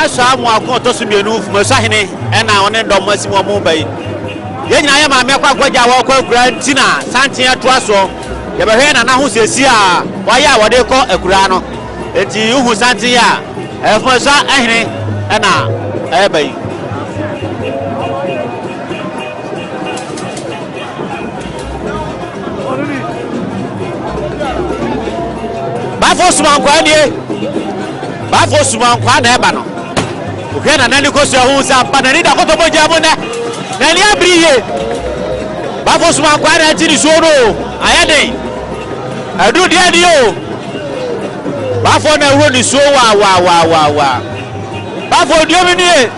asa mo akon to so mienu fu masahene na one ndom masimo mo bai ye nyina ye ma me kwa gwaja wo kwa kura ntina santen ato so ye be hwe na ho sesi a wa ya wo de ko akura no enti uhu santen ya fu sa ahene na bai bafo suman kwa nie bafo suman kwa na eba no oke na nani ko so hu sa panani da ko to boja mo na nani abriye bafo suman kwa na ti ni so no ayade adu dia di o bafo na wo ni so wa bafo dio mi nie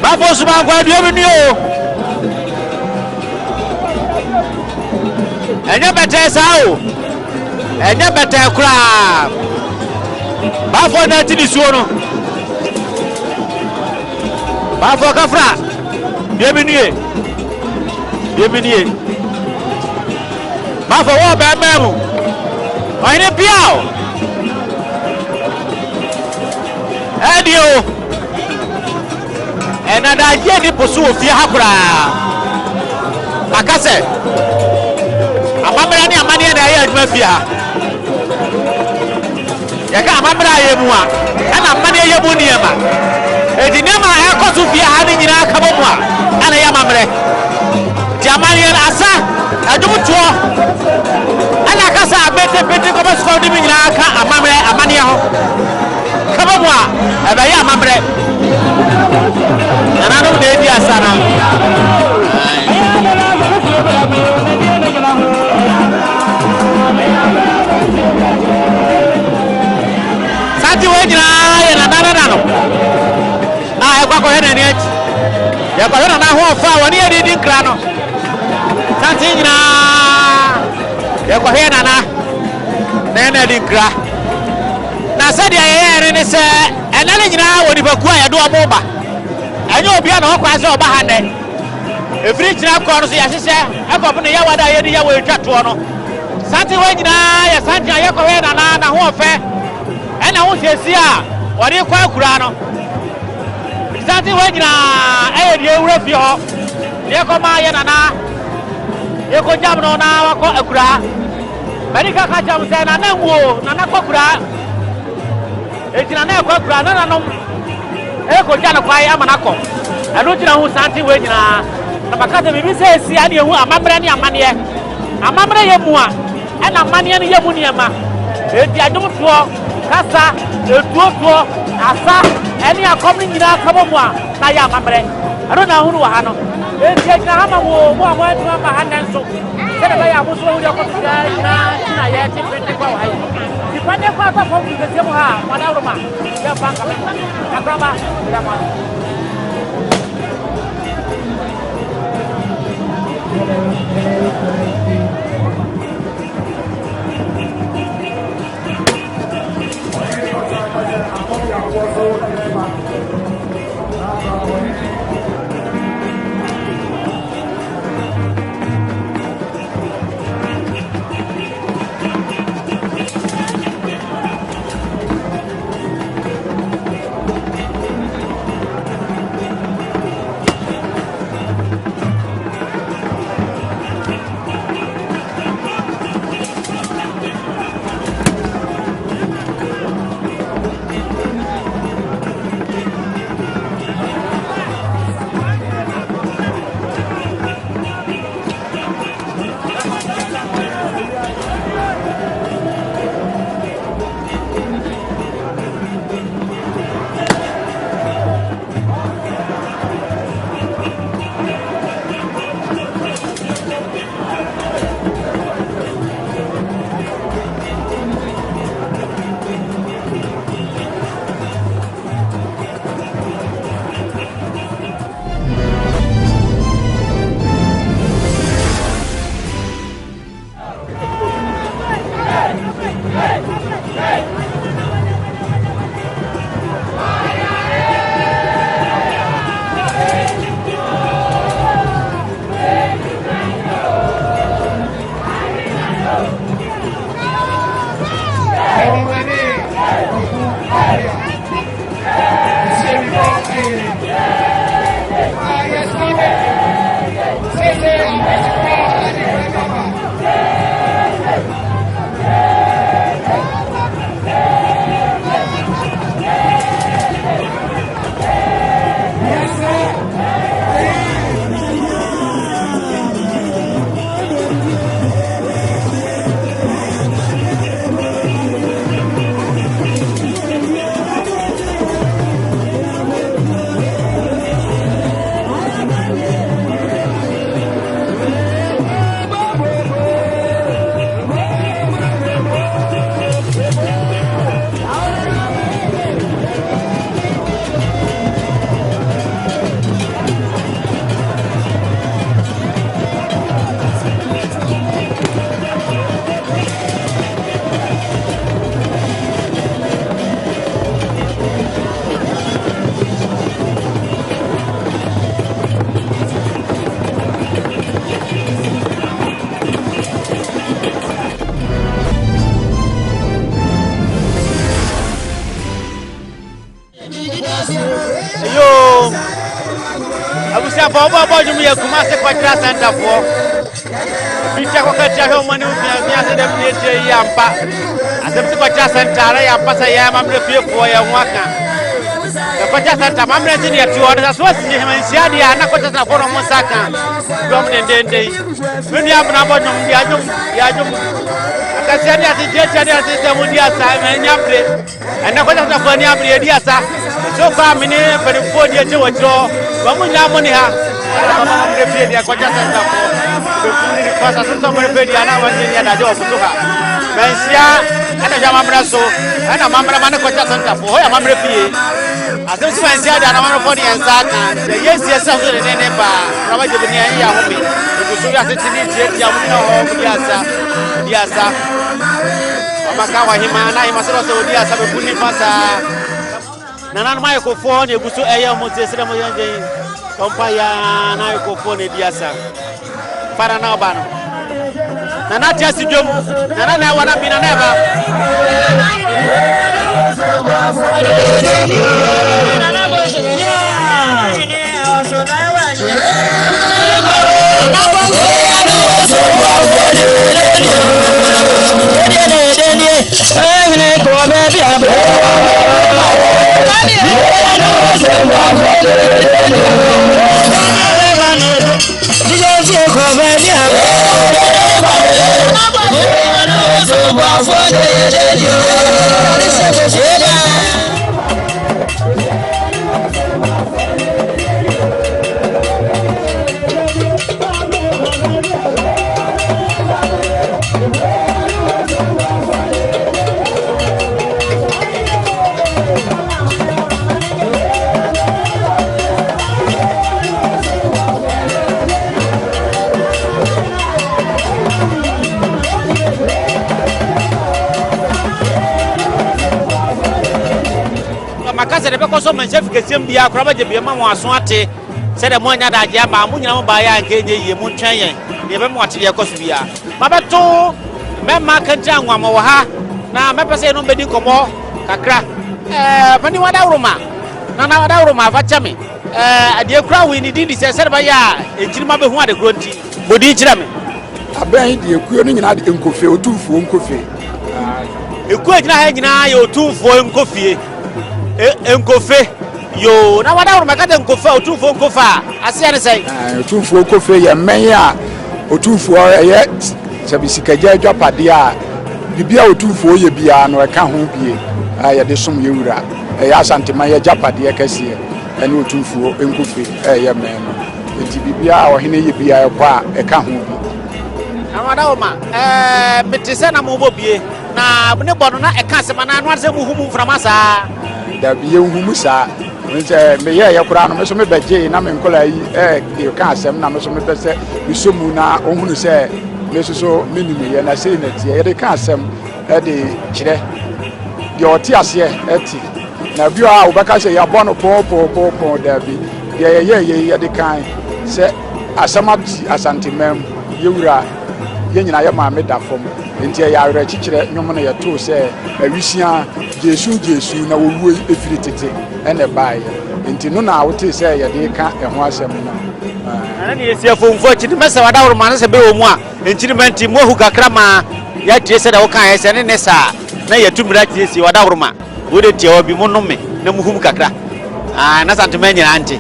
bafo suman kwa dio mi nie o enya bete sa o enya bete kura bafo na ti ni so no bafo kafra bieminie bafo wo be memu oyine piao edio enada je ni posu ofie hakura akase amamra ni amane na ya aduma fia yaka amamra ye mu a na amane ye mu ni ema edinema ekosu fia ha ni nyina aka bo mu a ana ya amamre jamani asa adumutuo ana kasa bete ko baso di nyina aka amamre amane ho kabo mu a eba ya amamre ana no de di asa na sati wejina ye na dada no e kwa ko hena ni ati ya kwa hena na ho fa woni e di nkra no sati nyina ya kwa hena na di nkra na sadi ye ne se enale nyina woni baku a ye do omoba enye obi na ho kwa se oba ha ne efiri nyina ko no so ya hihye e ko ne ya wada ye di ya we twato no sati wejina ye sati ye kwa hena na ho fe ena ho sesi a wori kwa akura no sati wejina e die wura fi ho ye ko ma ye nana ye ko jam no na wa ko akura barika ka jam se na na wo na ko akura e jina na ko akura na no e ko jana kwa ya manako eno jina hu sati wejina na makata bibi se si ade hu amamre ni amamre ye mu a ena amane ni ye mu ni ema e di adum to kasa etuo asa eni akomni nyina kabo mu a na ya amamre ero na hunu wa ha no e tie na hama wo mu amo etu ma ha nan so se ba ya muso wo de ko na ya ti pete kwa wa ti pande kwa kwa ko ke se mu ha ma na roma ya banka ka braba ya ma Yo abusia bobo jumi ya Kumasi Cultural Center for Bicha kwa kacha ho mani ubia se dem ne je yampa asem se Cultural Center yampa sa ya mamre fie fo ya nwaka ya Cultural Center mamre je ne ti order so si he man sia dia na Cultural Center for mo saka dom dendende meni abuna bo nyum ya nyum akasia dia ti je dia ti se mo dia sa me nyamre ana Cultural Center for nyamre dia sa so far mini pere fo dia je wo tro ba mo nyamo ni ha mamre fie dia Cultural Center for the kwasa sasa mo refe dia na wanje ya da jo futuha bensia ana jama mraso ana mamra mane Cultural Center for ho ya mamre fie asem si bensia dia na mamre fo dia nsaka yes yes so de ne ba rawa je bini ya hobi igusu ya titini je ya mu na ho dia sa amaka wa hima na hima so dia sa be buni fasa nana mai ko fo ne igusu eya mo tesere mo yanje kompa ya na ko fo ne dia sa para na obano nana tiasi jom nana na wana bina neba makasa de bekoso manchef kesem bia akora je bia ma mo aso ate se de mo anya da je ba mo nyina mo ba ya nke nye ye mo ntwan yen ye be mo ate ye koso bia ma beto me ma kanja anwa mo ha na me pese no bedi komo kakra pani wada uruma na wada uruma fa chame ade kura wi ni dindi se de ba ya ejirima be hu ade kronti bodi kira me aban de ekuo no nyina de nkofe otumfuo nkofe ekuo nyina ha nyina ye otumfuo nkofie enkofe yo na wada uruma kata nkofa otumfuo nkofa asia ne sai otumfuo nkofe ye men a otumfuo ye sabisikaja adwapade a bibia otumfuo ye bia no eka ho bie ye de som ye wura ya asantema ye japade kase ene otumfuo nkofe ye men no enti bibia ohene ye bia ye kwa eka ho bi na wada uruma betese na mo bobie na ne bono na eka sema na anu ase mu humu mframasa da biye humu sa nse me ye kura no me so me beje na me nkola yi e ka asem na me so me pese bisomu na ohunu se me so minimi ye na sei na tie ye de ka asem e de kire de oti ase e ti na bio a obaka se ya bono po da bi ye de kan se asem ati asantemam ye wura ye nyina ye ma me da fom enti ya awre chikire nwom na ye to se awisia jesu na wowu efiri tete ene bae enti no na wote se ye de ka eho asem na ana ni esi afomfo chidi mesa wada uruma na se be wo mu a enti menti mo hu kakra ma ya tie se da wo kan ye se ne sa na ye tumira tie si wada uruma wo de tie obi mo no me na mu hum kakra na santuma nyina anti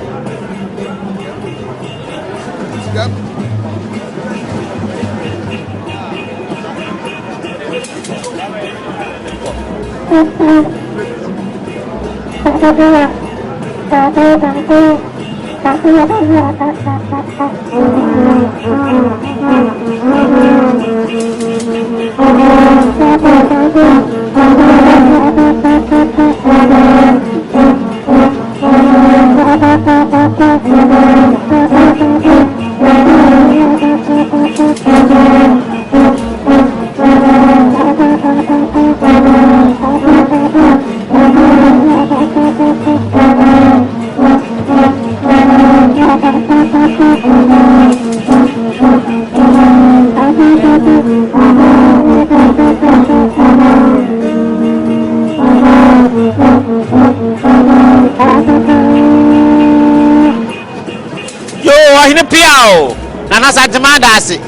piao na na santima dasi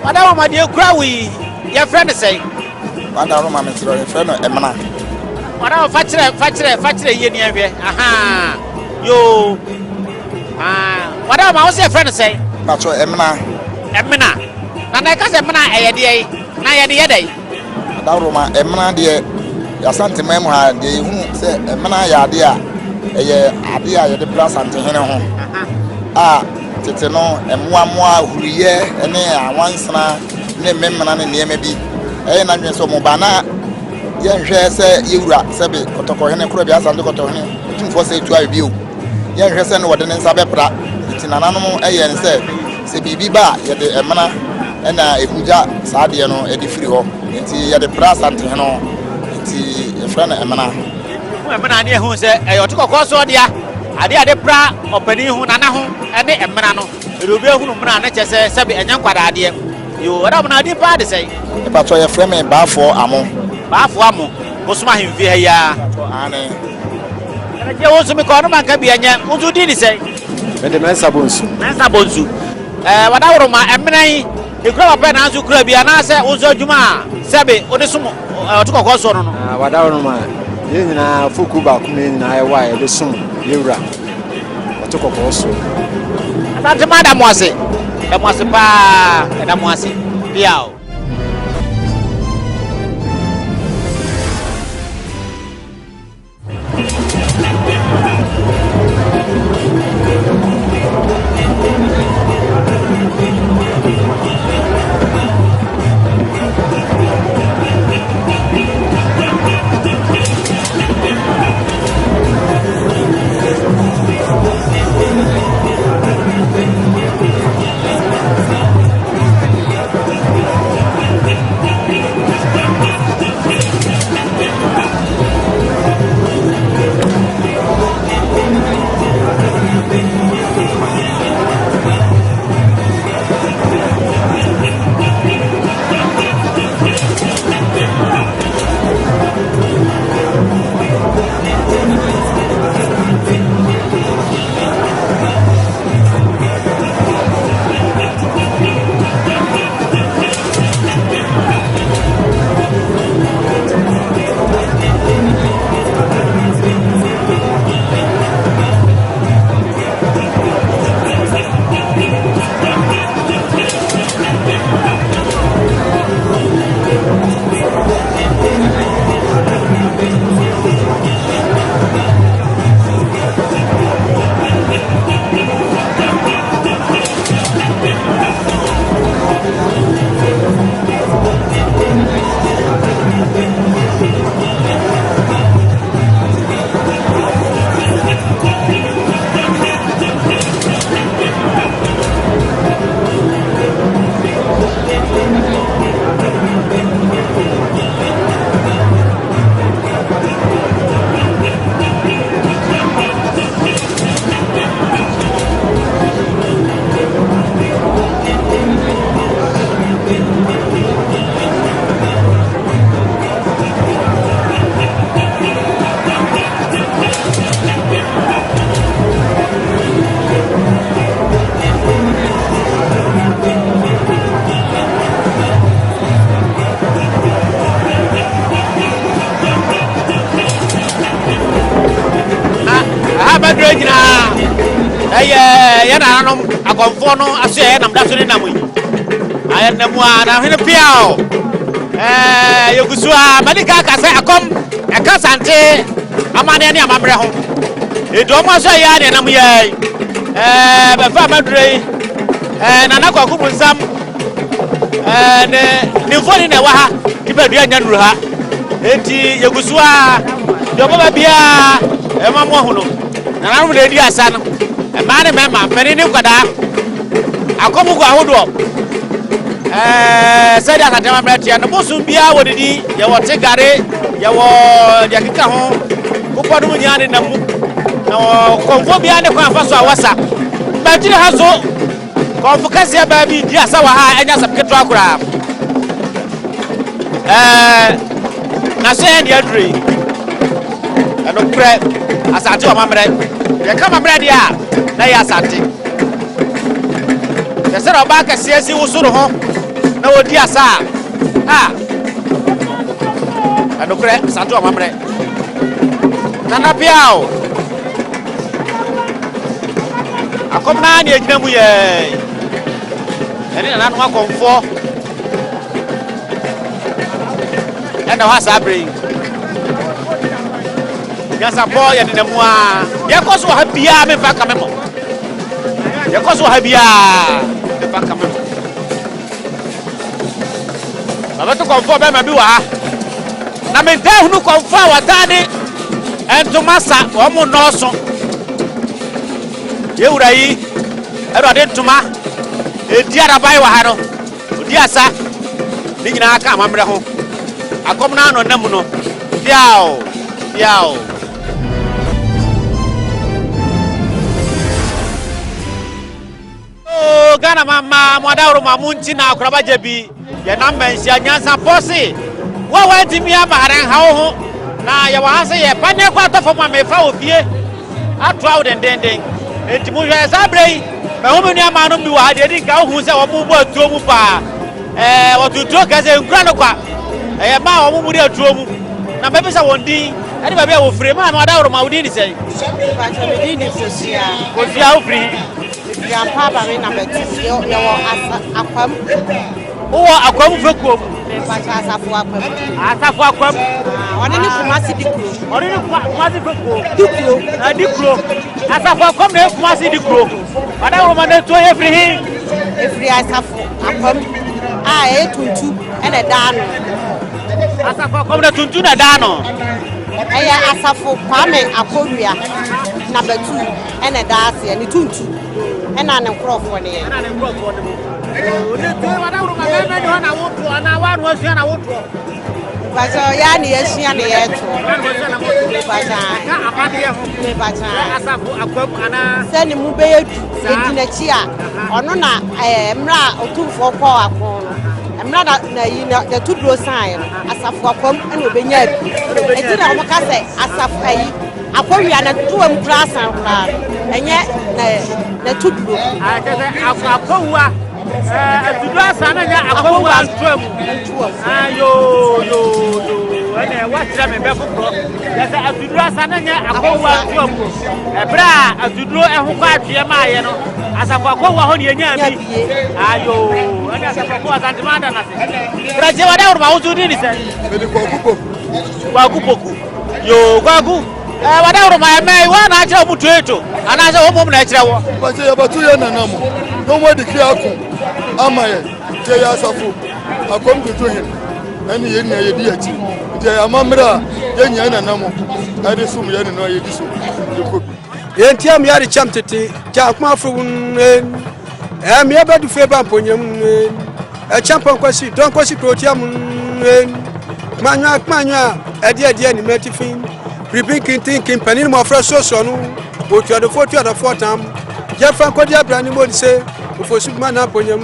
wada ma de kura wi your friend say wada ma me tiro friend no emna wada fa kire ye ni ahwe aha yo wada ma wo say friend say na so emna na ka say emna eye de na ye de ye dai wada ma emna de asante memu ha de hu se emna ya de a eye ade a ye de bra asante hene ho tete no emmoa huriye ene awansana ne memna ne niema bi na nwen so mo bana ye nhwe se yewura sebe kotoko hene kuro bi asante kotoko hene tumfo se tu abi o ye nhwe se no wode ne nsa bepra tinananom nse se bibi ba ye de emna na ehuja saade no e de firi ho nti ye de bra asante hene nti e fra na emna ne hu se e otokoko so dia ade pra opani hu nana hu ene emra no erobi ehunu mra na chese sebe enya nkwada ade yo ada na ade pa de sei e pa to ye frame baafo amo bosuma himfi ha ya ane ene je wo sumi ko no man ka bi enya unzu di ni sei me de mensa bonsu wada woro ma emra yi ekura pa na azu kura bi ana se unzu adwuma sebe ode sumo otokoko so no wada woro ma ye nyina foku ba kuma nyina ye wa ye de sum yewura otokoko so asante madam wase pa madam wase piao yana nanom akonfo no aso ye nam daso ni namu ayen namu na hene piao yegusua malika ka se akom e ka sante amane ne amamre ho edo mo so ya ne namu ye be fa madure nana kwaku bunsam ne foni ne wa ha dibadua nya nuru ha eti yegusua do baba bia e mamo ho no nana mu le di asa no mane mema meni ni kwada akomu kwa hodo said asa tema mretia no bosu bia wodidi ye wote gare ye wo dia kika ho kupodu munyane na mu no konfo bia ne kwa faso awasa bajire haso konfo kase ba bi di asa wa ha enya sapketo akura na so en dia dre no kure asante o mamre ye ka mamre dia na ya asante ye se ro ba ka siasi usuru ho na wodi asa no kure asante o mamre nana piao akomna ni ejina mu ye eni nana no akomfo ena wa sabre yasa boy ya nina mua yakoso habia me fa kamemo yakoso habia me fa kamemo baba to konfo be ma bi wa na me da hunu konfo watade ento masa o mu noso ye urayi erode ntuma edi arabai wa ha no odi asa ni nyina aka amamre ho akomna no nam no piao Gana mama mwadawro mamunti na akraba jebi ya namba nsia nyansa posi wa wantimi amaran hawo na ya wahanse ye pane kwa tofo ma mefa ofie atwa dendenden enti mu hwe sabrei me homu ni amanu bi wa de di nka hu se wo mu bo atuo mu pa wotutuo kaze nkura no kwa ma wo mu de atuo mu na bebe sa wondi ade babe wo free ma mwadawro mawudi ni sei ba chomedi ni sosia ofia ofri ya papa me number 2 yo akwam akwam fekuo ba cha asafu akwam oni ni kumasi fekuo dikro asafu akwam na kumasi dikro ada wo mane to every asafu akwam tuntu ene dano asafu akwam na tuntu na dano eya asafu kwame akorua number 2 ene daase ni tuntu ena ne nkrofo ne ye ne to wada uru ma me na woto na wanu asua na woto baza ya ni asua ne ye to baza ka abade ho baza asafu akwam ana se ni mu be yedu edinachi a ono na mra otumfo kọ akon mra na yi na tudro sign asafu akwam ena obenya bi etina o ka se asafu ayi akwawia na tuam krasan kra enye na tudro akwawa tudro asana nya akwawa tuam yo ene watira me be fukro yasa atudro asana nya akwawa tuam ebra atudro eho kwa atwe ma ye no asafu akwawa ho ne nya bi ayo ene asafu akwawa santimanda na se braje wada urma uzudi ni se me kwa kupoku yo kwaku wada uro ma me wa na akira mutu eto ana se wo mum na akira wo baje ya batu ya nanamo no mo dikri akun amaye je ya safu akom tutu hin ani ye na ye di achi je amamra ye nya nanamo ade sum ye no ye di so ye ntiam ya de chamtete ja kuma afun me ya badu fe ba ponyam champion kwasi don kwasi protiam manwa ade ni metifin Ripping thinking, penny more fresh so no, but you are the 4th time. Jeff and Codia Brandy would say, for Superman up on your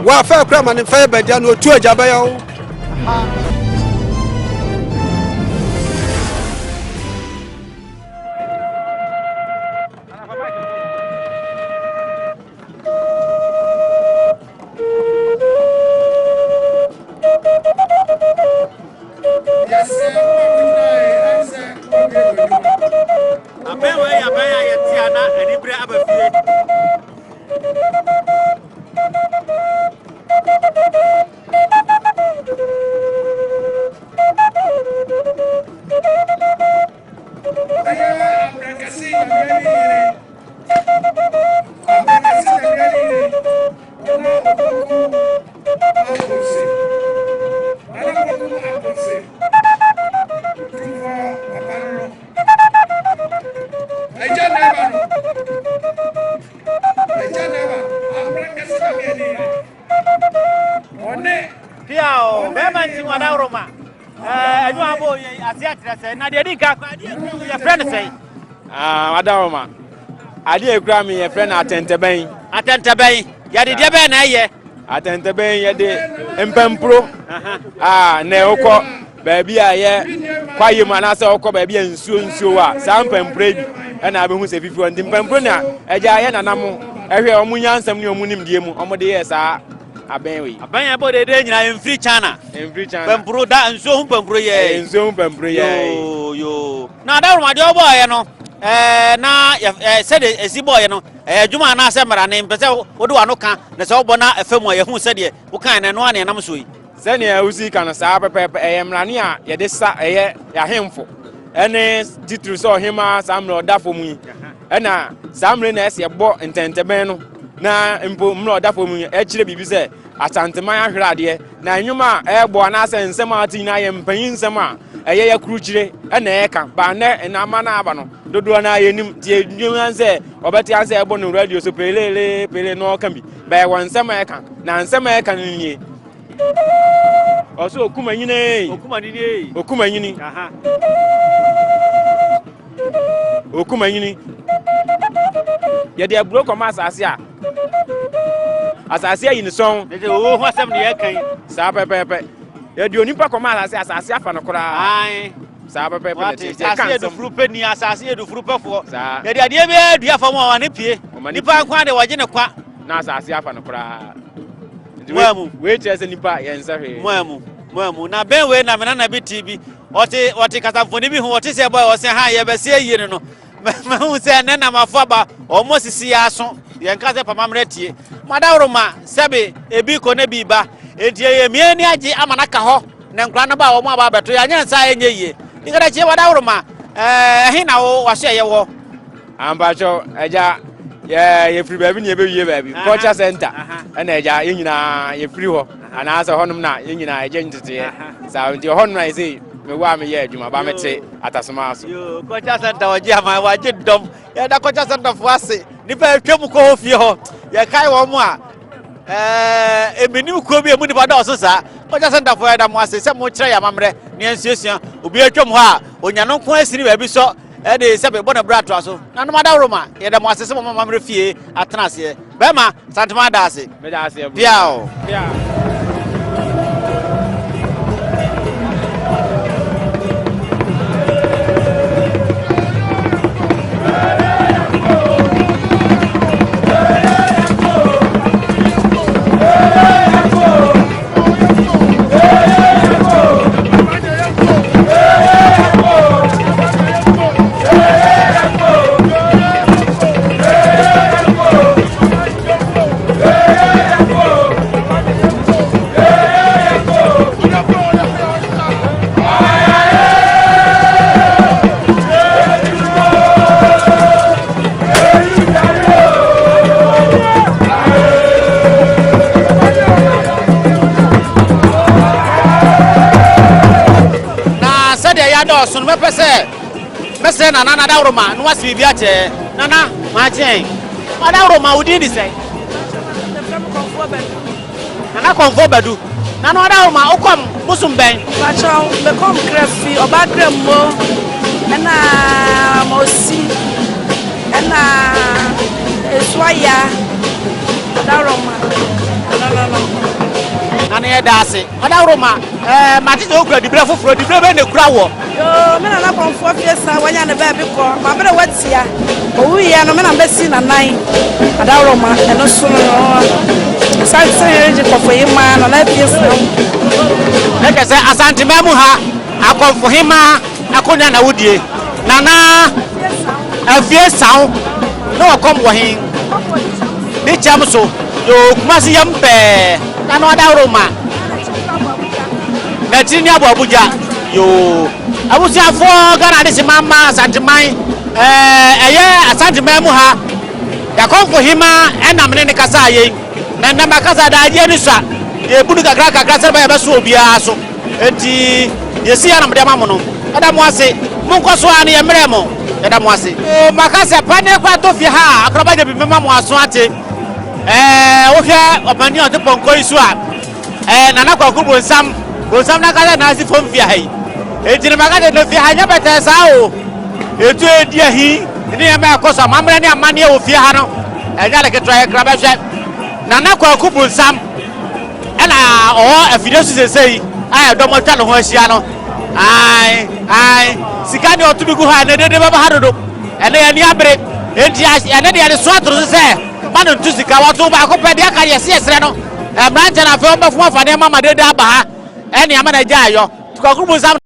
warfare cram and fire by Dano to a Jabayo. Piao, bemanti mwana Roma. Enyu abo ye asiatira se na de dika ye friend say. Madam, ade ekura me ye friend atenteben. Atenteben. Ya de be na ye. Atenteben ye de empempro. Na okọ baabi a yɛ kwaye mu anase okɔ baabi a nsuo a saa mpampre bi ɛna abehu sɛ fifi wɔ nti mpampre na ɛgya yɛ nanam ɛhwɛ ɔmo nyansam ne ɔmo nimdie mu ɔmo de yɛ saa aben we aben abo de nyina emfiri China pampro da nsuo hu pampro yɛ nsuo hu pampro yɛ yo na da rumade obo yɛ no na sɛ de esi boy no adwuma na sɛ mara ne mpɛ sɛ wode wa no ka na sɛ wobɔ na afam a yɛhu sɛ de wo kan ne no ane nam so yi sɛ ne usi ka no saa pɛpɛpɛ ɛyɛ mrane a yɛde sa ɛyɛ yahemfo ɛne titru sɛ ɔhema saa mmerɛ ɔdafo mu yi ɛna saa mmerɛ na ɛsɛ yɛbɔ ntɛntɛbɛn no na mpo mmerɛ ɔdafo mu yi ɛkyerɛ biribi sɛ asanteman ahwere adeɛ na nnwuma a ɛbɔ anaasɛ nsɛm a ate nyinaa yɛ mpanyin nsɛm a ɛyɛ yɛ kurukyire ɛna ɛka ba nɛ ɛnama na aba no dodoɔ na yɛnim tie nnwuma sɛ ɔbɛte ansɛ ɛbɔ no radio so pele na ɔka bi bɛyɛ wɔ nsɛm a ɛka na nsɛm a ɛka no nie ɔso okuma nyine okuma nyini yɛde aburo kɔma asase a asase ayi ne sɔn o ho asɛm ne yɛkan saa pɛpɛpɛ yɛde onipa kɔma asase afa no koraa saa pɛpɛpɛ asase edu furu pɛ ni asase edu furu pɛ fo yɛde adeɛ bɛ dua fam a wane pie nipa nkwa de wɔgye ne kwa na asase afa no koraa moamu we kyerɛ sɛ nipa yɛnsa hwee moamu na ben we na mena na bi TV ɔte kasafoni bi ho ɔte sɛ boy ɔsɛ ha yɛbɛsɛ yie no mahu sɛ ne na mafaba ɔmo sisi aso yɛnka sɛ pamamrɛ tie madawroma sɛbe ebi ko ne bi ba enti yɛ mieni agye amana ka hɔ ne nkra no ba ɔmo aba bɛto yɛ anya nsa enye yie ikada chie madawroma ɛhe na wo wahye yɛ wɔ ambacho ɛgya yɛfiri baabi ne yɛbɛwie baabi culture center ɛna ɛgya yɛ nyinaa yɛfiri hɔ anaasɛ hɔnom na yɛ nyinaa ɛgye nteteɛ saa nti hɔnom na yɛsɛ mewa meyɛ adwuma ba mete atasoma so yo culture center wɔgye ama wɔgye dɔm yɛda culture center fo ase nipa atwa mu kɔ fie hɔ yɛkae wɔ mo a eminim kuo bi emu nipa da ɔso saa culture center fo yɛda mo ase sɛ mo kyerɛ yɛ amammerɛ ne yɛnsuasua obi atwa mu hɔ a onyano nko asini baabi sɔ ɛde sɛ bɛbɔ ne bra to aso na no madawroma yɛda mo ase sɛ mo amammerɛ fie atena aseɛ bɛma santema da ase meda ase biao so no mepese na nana dawroma no wasi bibia che nana ma chen dawroma udi di sei nana konfo badu nana dawroma ukom musum ben pacho me kom krefi oba kremmo na mosi na eswaya dawroma nana ye dase dawroma matite okura dibra foforo dibra be ne kura wo yo me na konfo fiesa wanya ne ba bi ko ma bere watia o wi ya no me na besi na nan dawroma eno so no sanse yeje konfo yima na na fiesa na kese asante memu ha akonfo hima akonya na wudie nana afiesa no wakom wo hin ni cham so yo kumasi yampe nana dawroma na tini abo Abuja yo abusiafo Ghana de mama santeman eye asanteman mu ha yakonfo hima enamne ne kasa ye na na makasa da aje ni sa ye budu kakra se ba yebeso obia so enti yesi ya na mde mamu no ada mo ase munko so ane ye mremo ada mo ase o makasa pane kwa to fi ha akroba de bi mema mo aso ate wo hwe opani on te ponko isu a nana kwa kubo nsam na kala na si fom fi hai ejire magade no fi ha nya beta sa o etu edi ahi ni ya ma koso mamre ni amane o fi ha no eja le ketwa kraba hwe nana kwa kubo nsam ela o afide su sesei aya do mo twa no ho ahia no ai sika ne otu bi gu ha ne dede baba ha dodo ene ya ni abre enti ene de so atoro se ma no ntu sika wato ba ko pe de aka yesi esre no branch na fe o ba fu afa ne mama dede aba ha ene ama na ja ayo tukakuru